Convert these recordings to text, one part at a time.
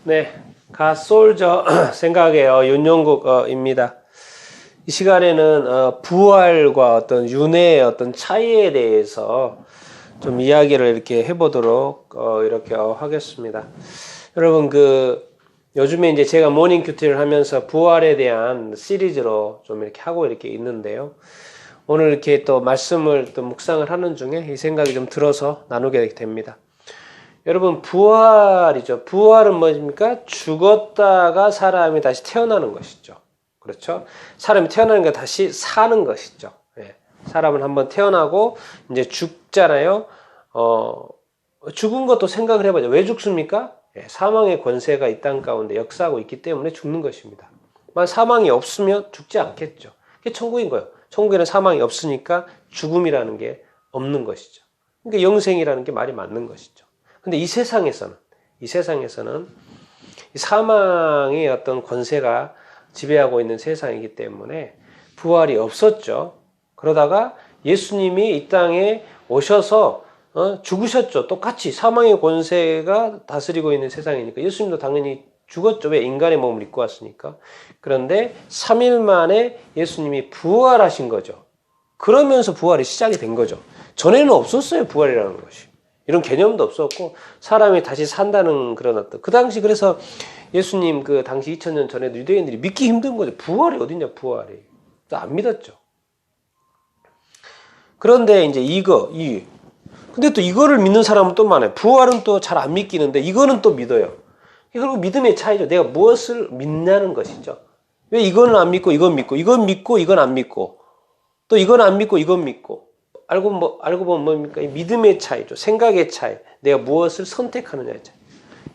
네, 갓솔저 생각해요. 윤용국입니다. 이 시간에는 부활과 어떤 윤회의 어떤 차이에 대해서 좀 이야기를 이렇게 해보도록 이렇게 하겠습니다. 여러분 요즘에 이제 제가 모닝 큐티를 하면서 부활에 대한 시리즈로 좀 이렇게 하고 이렇게 있는데요. 오늘 이렇게 또 말씀을 또 묵상을 하는 중에 이 생각이 좀 들어서 나누게 됩니다. 여러분 부활이죠. 부활은 뭐입니까? 죽었다가 사람이 다시 태어나는 것이죠. 그렇죠? 사람이 태어나는 게 다시 사는 것이죠. 예. 사람은 한번 태어나고 이제 죽잖아요. 죽은 것도 생각을 해보죠. 왜 죽습니까? 예. 사망의 권세가 이 땅 가운데 역사하고 있기 때문에 죽는 것입니다. 만약 사망이 없으면 죽지 않겠죠. 그게 천국인 거예요. 천국에는 사망이 없으니까 죽음이라는 게 없는 것이죠. 그러니까 영생이라는 게 말이 맞는 것이죠. 근데 이 세상에서는 사망의 어떤 권세가 지배하고 있는 세상이기 때문에 부활이 없었죠. 그러다가 예수님이 이 땅에 오셔서 죽으셨죠. 똑같이 사망의 권세가 다스리고 있는 세상이니까 예수님도 당연히 죽었죠. 왜? 인간의 몸을 입고 왔으니까. 그런데 3일 만에 예수님이 부활하신 거죠. 그러면서 부활이 시작이 된 거죠. 전에는 없었어요. 부활이라는 것이. 이런 개념도 없었고 사람이 다시 산다는 그런 어떤 그 당시 그래서 예수님 그 당시 2000년 전에도 유대인들이 믿기 힘든 거죠. 부활이 어딨냐 부활이. 또 안 믿었죠. 그런데 이제 근데 또 이거를 믿는 사람은 또 많아요. 부활은 또 잘 안 믿기는데 이거는 또 믿어요. 결국 믿음의 차이죠. 내가 무엇을 믿냐는 것이죠. 왜 이거는 안 믿고 이건 믿고 이건 믿고 이건 안 믿고 또 이건 안 믿고 이건 믿고 알고 보면 뭡니까? 믿음의 차이죠. 생각의 차이. 내가 무엇을 선택하느냐의 차이.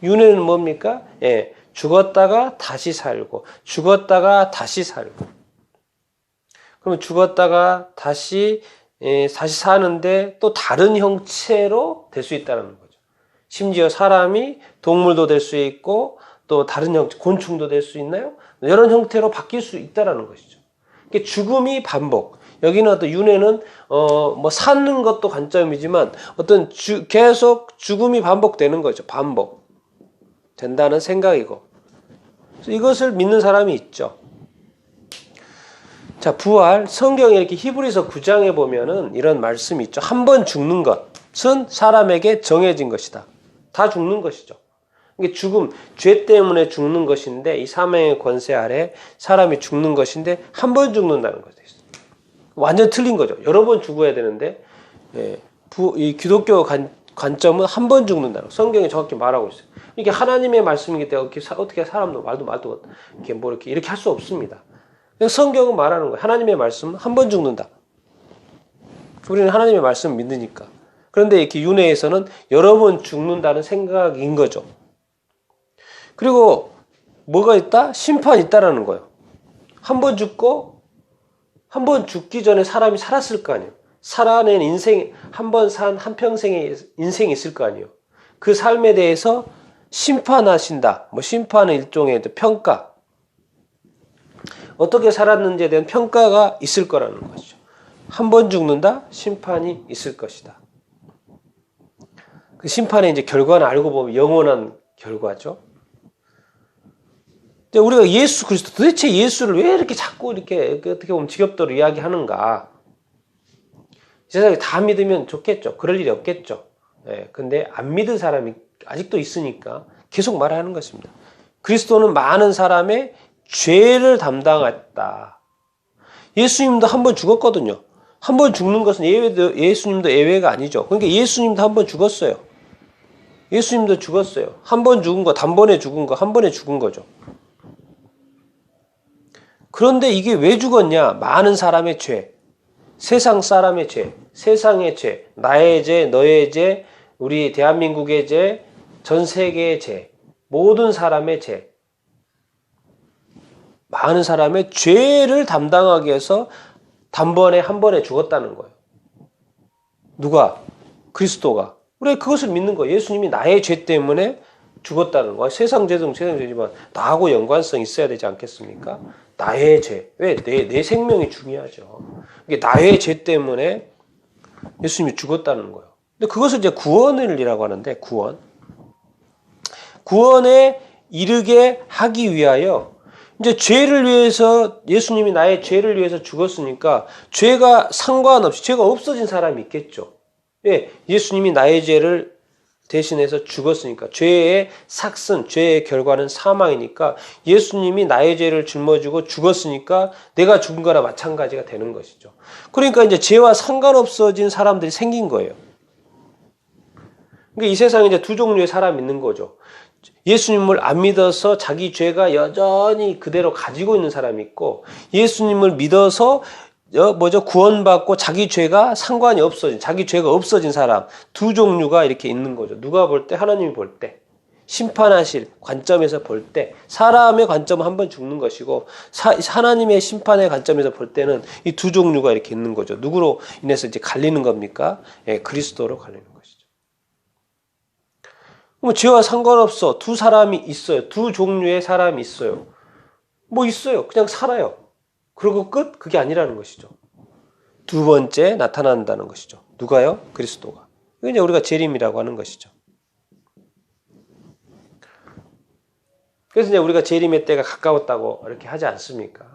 윤회는 뭡니까? 예, 죽었다가 다시 살고, 죽었다가 다시 살고. 그러면 죽었다가 다시 사는데 또 다른 형체로 될 수 있다는 거죠. 심지어 사람이 동물도 될 수 있고, 또 다른 형체, 곤충도 될 수 있나요? 이런 형태로 바뀔 수 있다는 것이죠. 죽음이 반복. 여기는 어떤 윤회는 사는 것도 관점이지만 계속 죽음이 반복되는 거죠. 반복 된다는 생각이고. 그래서 이것을 믿는 사람이 있죠. 자, 부활 성경에 이렇게 히브리서 9장에 보면은 이런 말씀이 있죠. 한 번 죽는 것은 사람에게 정해진 것이다. 다 죽는 것이죠. 이게 죽음, 죄 때문에 죽는 것인데 이 사망의 권세 아래 사람이 죽는 것인데 한 번 죽는다는 거죠. 완전 틀린 거죠. 여러 번 죽어야 되는데 이 기독교 관점은 한 번 죽는다는 성경이 정확히 말하고 있어요. 이게 하나님의 말씀이기 때문에 어떻게 사람도 말도 이렇게 할 수 없습니다. 성경은 말하는 거예요. 하나님의 말씀은 한 번 죽는다. 우리는 하나님의 말씀을 믿으니까. 그런데 이렇게 윤회에서는 여러 번 죽는다는 생각인 거죠. 그리고 뭐가 있다? 심판이 있다라는 거예요. 한 번 죽고 한 번 죽기 전에 사람이 살았을 거 아니에요. 살아낸 인생, 한 번 산 한평생의 인생이 있을 거 아니에요. 그 삶에 대해서 심판하신다. 심판은 일종의 평가. 어떻게 살았는지에 대한 평가가 있을 거라는 것이죠. 한 번 죽는다? 심판이 있을 것이다. 그 심판의 이제 결과는 알고 보면 영원한 결과죠. 우리가 예수 그리스도 도대체 예수를 왜 이렇게 자꾸 이렇게 어떻게 보면 지겹도록 이야기하는가? 세상에 다 믿으면 좋겠죠. 그럴 일이 없겠죠. 근데 안 믿은 사람이 아직도 있으니까 계속 말하는 것입니다. 그리스도는 많은 사람의 죄를 담당했다. 예수님도 한 번 죽었거든요. 한 번 죽는 것은 예수님도 예외가 아니죠. 그러니까 예수님도 한 번 죽었어요. 예수님도 죽었어요. 한 번 죽은 거, 단번에 죽은 거, 한 번에 죽은 거죠. 그런데 이게 왜 죽었냐? 많은 사람의 죄, 세상 사람의 죄, 세상의 죄, 나의 죄, 너의 죄, 우리 대한민국의 죄, 전 세계의 죄, 모든 사람의 죄. 많은 사람의 죄를 담당하기 위해서 단번에 한 번에 죽었다는 거예요. 누가? 그리스도가. 우리가 그것을 믿는 거예요. 예수님이 나의 죄 때문에 죽었다는 거예요. 세상 죄지만 나하고 연관성이 있어야 되지 않겠습니까? 나의 죄. 왜? 내 생명이 중요하죠. 이게 나의 죄 때문에 예수님이 죽었다는 거예요. 근데 그것을 이제 구원이라고 하는데, 구원의 이르게 하기 위하여 이제 죄를 위해서 예수님이 나의 죄를 위해서 죽었으니까 죄가 상관없이 죄가 없어진 사람이 있겠죠. 예, 예수님이 나의 죄를 대신해서 죽었으니까 죄의 삭슨, 죄의 결과는 사망이니까 예수님이 나의 죄를 짊어지고 죽었으니까 내가 죽은 거나 마찬가지가 되는 것이죠. 그러니까 이제 죄와 상관없어진 사람들이 생긴 거예요. 그러니까 이 세상에 이제 두 종류의 사람이 있는 거죠. 예수님을 안 믿어서 자기 죄가 여전히 그대로 가지고 있는 사람이 있고 예수님을 믿어서 구원받고 자기 죄가 상관이 없어진, 자기 죄가 없어진 사람 두 종류가 이렇게 있는 거죠. 누가 볼 때? 하나님이 볼 때. 심판하실 관점에서 볼 때 사람의 관점은 한 번 죽는 것이고 하나님의 심판의 관점에서 볼 때는 이 두 종류가 이렇게 있는 거죠. 누구로 인해서 이제 갈리는 겁니까? 예, 그리스도로 갈리는 것이죠. 그럼 죄와 상관없어. 두 사람이 있어요. 두 종류의 사람이 있어요. 뭐 있어요. 그냥 살아요. 그리고 끝? 그게 아니라는 것이죠. 두 번째 나타난다는 것이죠. 누가요? 그리스도가. 이게 이제 우리가 재림이라고 하는 것이죠. 그래서 이제 우리가 재림의 때가 가까웠다고 이렇게 하지 않습니까?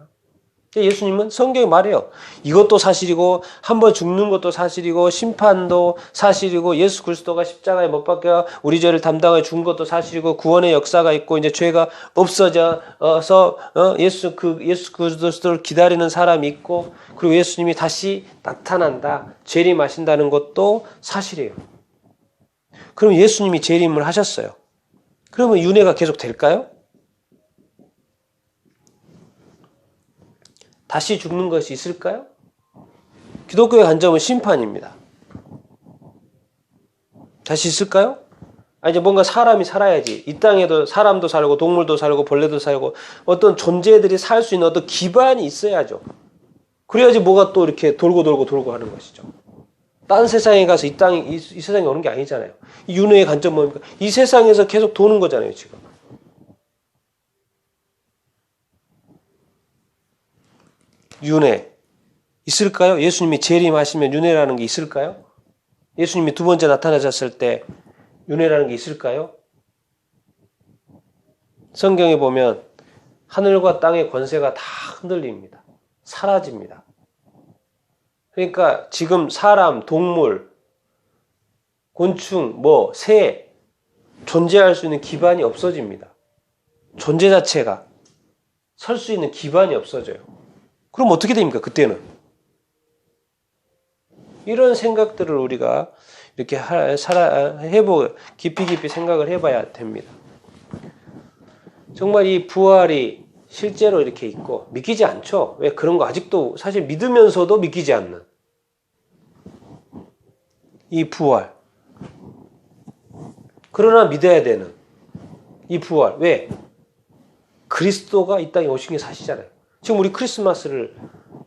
예수님은 성경에 말해요. 이것도 사실이고 한번 죽는 것도 사실이고 심판도 사실이고 예수 그리스도가 십자가에 못 박혀 우리 죄를 담당해 죽은 것도 사실이고 구원의 역사가 있고 이제 죄가 없어져서 예수 그리스도를 기다리는 사람이 있고 그리고 예수님이 다시 나타난다. 재림하신다는 것도 사실이에요. 그럼 예수님이 재림을 하셨어요. 그러면 윤회가 계속 될까요? 다시 죽는 것이 있을까요? 기독교의 관점은 심판입니다. 다시 있을까요? 이제 뭔가 사람이 살아야지. 이 땅에도 사람도 살고 동물도 살고 벌레도 살고 어떤 존재들이 살 수 있는 어떤 기반이 있어야죠. 그래야지 뭐가 또 이렇게 돌고 하는 것이죠. 딴 세상에 가서 이 세상에 오는 게 아니잖아요. 이 윤회의 관점 뭡니까? 이 세상에서 계속 도는 거잖아요, 지금. 윤회 있을까요? 예수님이 재림하시면 윤회라는 게 있을까요? 예수님이 두 번째 나타나셨을 때 윤회라는 게 있을까요? 성경에 보면 하늘과 땅의 권세가 다 흔들립니다. 사라집니다. 그러니까 지금 사람, 동물, 곤충, 새 존재할 수 있는 기반이 없어집니다. 존재 자체가 설 수 있는 기반이 없어져요. 그럼 어떻게 됩니까? 그때는. 이런 생각들을 우리가 이렇게 깊이 생각을 해봐야 됩니다. 정말 이 부활이 실제로 이렇게 있고 믿기지 않죠? 왜 그런 거 아직도 사실 믿으면서도 믿기지 않는 이 부활. 그러나 믿어야 되는 이 부활. 왜? 그리스도가 이 땅에 오신 게 사실이잖아요. 지금 우리 크리스마스를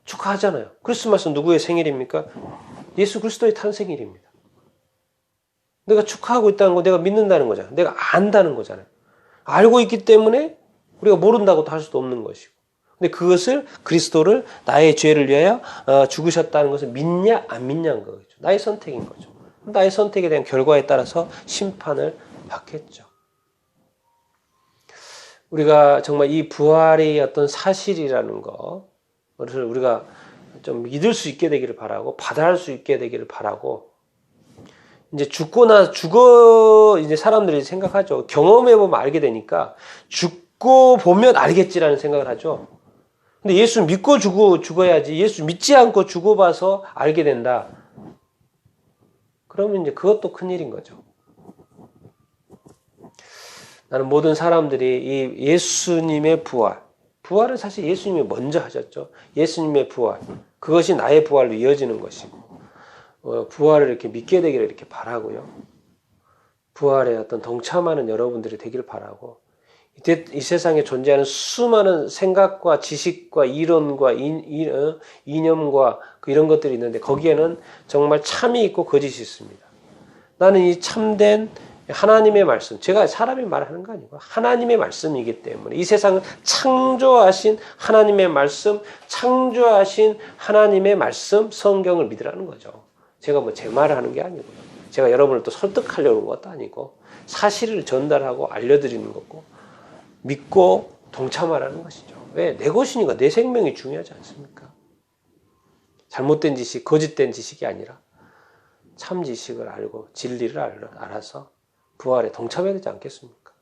축하하잖아요. 크리스마스는 누구의 생일입니까? 예수 그리스도의 탄생일입니다. 내가 축하하고 있다는 거 내가 믿는다는 거잖아요. 내가 안다는 거잖아요. 알고 있기 때문에 우리가 모른다고도 할 수도 없는 것이고. 근데 그것을 그리스도를 나의 죄를 위하여 죽으셨다는 것을 믿냐 안 믿냐는 거죠. 나의 선택인 거죠. 나의 선택에 대한 결과에 따라서 심판을 받겠죠. 우리가 정말 이 부활의 어떤 사실이라는 것을 우리가 좀 믿을 수 있게 되기를 바라고 받아할 수 있게 되기를 바라고 이제 죽어 이제 사람들이 생각하죠. 경험해 보면 알게 되니까 죽고 보면 알겠지라는 생각을 하죠. 근데 예수 믿고 죽어야지 예수 믿지 않고 죽어봐서 알게 된다. 그러면 이제 그것도 큰일인 거죠. 나는 모든 사람들이 이 예수님의 부활은 사실 예수님이 먼저 하셨죠. 예수님의 부활. 그것이 나의 부활로 이어지는 것이고, 부활을 이렇게 믿게 되기를 이렇게 바라고요. 부활에 어떤 동참하는 여러분들이 되기를 바라고, 이 세상에 존재하는 수많은 생각과 지식과 이론과 이념과 이런 것들이 있는데 거기에는 정말 참이 있고 거짓이 있습니다. 나는 이 참된 하나님의 말씀, 제가 사람이 말하는 거 아니고 하나님의 말씀이기 때문에 이 세상을 창조하신 하나님의 말씀, 창조하신 하나님의 말씀, 성경을 믿으라는 거죠. 제가 뭐 제 말을 하는 게 아니고요. 제가 여러분을 또 설득하려는 것도 아니고 사실을 전달하고 알려드리는 거고 믿고 동참하라는 것이죠. 왜? 내 것이니까 내 생명이 중요하지 않습니까? 잘못된 지식, 거짓된 지식이 아니라 참 지식을 알고 진리를 알아서 부활에 동참해야 되지 않겠습니까?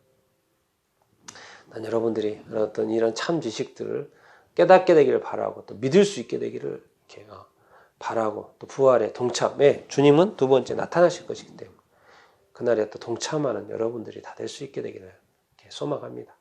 난 여러분들이 어떤 이런 참 지식들을 깨닫게 되기를 바라고 또 믿을 수 있게 되기를 이렇게 바라고 또 부활에 동참해 주님은 두 번째 나타나실 것이기 때문에 그날에 또 동참하는 여러분들이 다 될 수 있게 되기를 소망합니다.